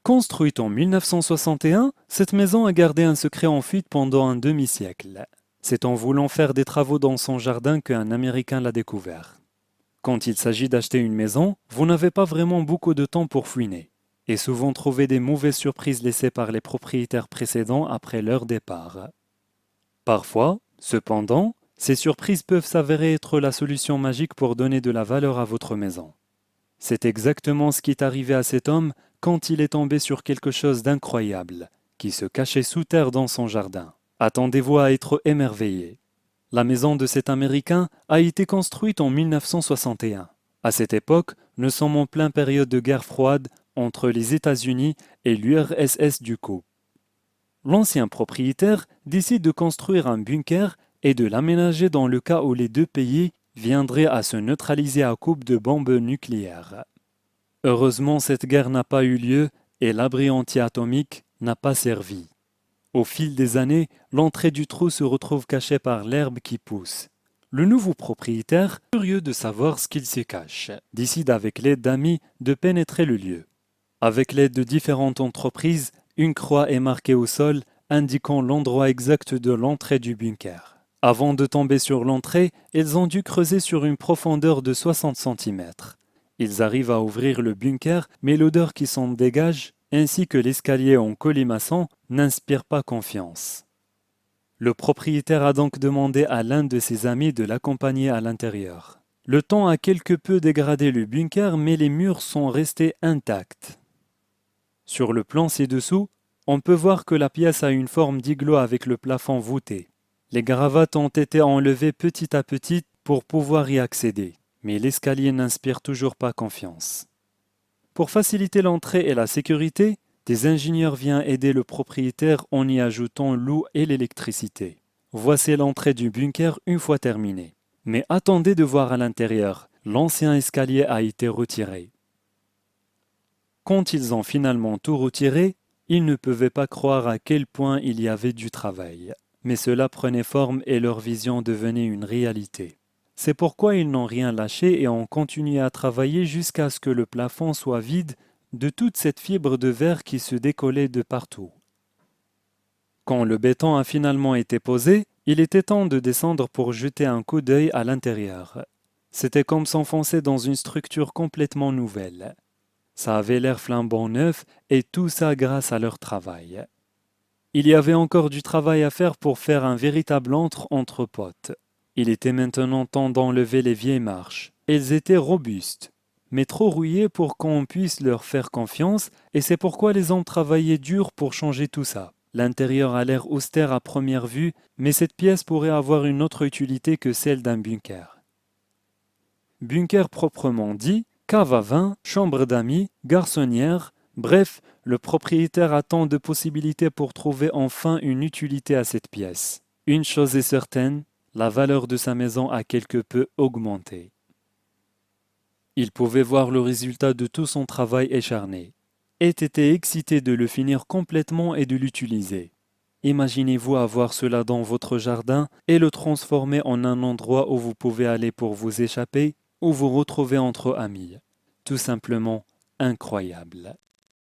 Construite en 1961, cette maison a gardé un secret en fuite pendant un demi-siècle. C'est en voulant faire des travaux dans son jardin qu'un Américain l'a découvert. Quand il s'agit d'acheter une maison, vous n'avez pas vraiment beaucoup de temps pour fouiner, et souvent trouver des mauvaises surprises laissées par les propriétaires précédents après leur départ. Parfois, cependant, ces surprises peuvent s'avérer être la solution magique pour donner de la valeur à votre maison. C'est exactement ce qui est arrivé à cet homme quand il est tombé sur quelque chose d'incroyable, qui se cachait sous terre dans son jardin. Attendez-vous à être émerveillé. La maison de cet Américain a été construite en 1961. À cette époque, nous sommes en pleine période de guerre froide entre les États-Unis et l'URSS du coup. L'ancien propriétaire décide de construire un bunker et de l'aménager dans le cas où les deux pays viendraient à se neutraliser à coups de bombes nucléaires. Heureusement, cette guerre n'a pas eu lieu et l'abri anti-atomique n'a pas servi. Au fil des années, l'entrée du trou se retrouve cachée par l'herbe qui pousse. Le nouveau propriétaire, curieux de savoir ce qu'il s'y cache, décide avec l'aide d'amis de pénétrer le lieu. Avec l'aide de différentes entreprises, une croix est marquée au sol indiquant l'endroit exact de l'entrée du bunker. Avant de tomber sur l'entrée, ils ont dû creuser sur une profondeur de 60 cm. Ils arrivent à ouvrir le bunker, mais l'odeur qui s'en dégage, ainsi que l'escalier en colimaçon, n'inspire pas confiance. Le propriétaire a donc demandé à l'un de ses amis de l'accompagner à l'intérieur. Le temps a quelque peu dégradé le bunker, mais les murs sont restés intacts. Sur le plan ci-dessous, on peut voir que la pièce a une forme d'igloo avec le plafond voûté. Les gravates ont été enlevées petit à petit pour pouvoir y accéder, mais l'escalier n'inspire toujours pas confiance. Pour faciliter l'entrée et la sécurité, des ingénieurs viennent aider le propriétaire en y ajoutant l'eau et l'électricité. Voici l'entrée du bunker une fois terminée. Mais attendez de voir à l'intérieur, l'ancien escalier a été retiré. Quand ils ont finalement tout retiré, ils ne pouvaient pas croire à quel point il y avait du travail. Mais cela prenait forme et leur vision devenait une réalité. C'est pourquoi ils n'ont rien lâché et ont continué à travailler jusqu'à ce que le plafond soit vide de toute cette fibre de verre qui se décollait de partout. Quand le béton a finalement été posé, il était temps de descendre pour jeter un coup d'œil à l'intérieur. C'était comme s'enfoncer dans une structure complètement nouvelle. Ça avait l'air flambant neuf et tout ça grâce à leur travail. Il y avait encore du travail à faire pour faire un véritable antre entre potes. Il était maintenant temps d'enlever les vieilles marches. Elles étaient robustes, mais trop rouillées pour qu'on puisse leur faire confiance, et c'est pourquoi les hommes travaillaient dur pour changer tout ça. L'intérieur a l'air austère à première vue, mais cette pièce pourrait avoir une autre utilité que celle d'un bunker. Bunker proprement dit, cave à vin, chambre d'amis, garçonnière, bref, le propriétaire a tant de possibilités pour trouver enfin une utilité à cette pièce. Une chose est certaine, la valeur de sa maison a quelque peu augmenté. Il pouvait voir le résultat de tout son travail acharné, et était excité de le finir complètement et de l'utiliser. Imaginez-vous avoir cela dans votre jardin et le transformer en un endroit où vous pouvez aller pour vous échapper ou vous retrouver entre amis. Tout simplement incroyable.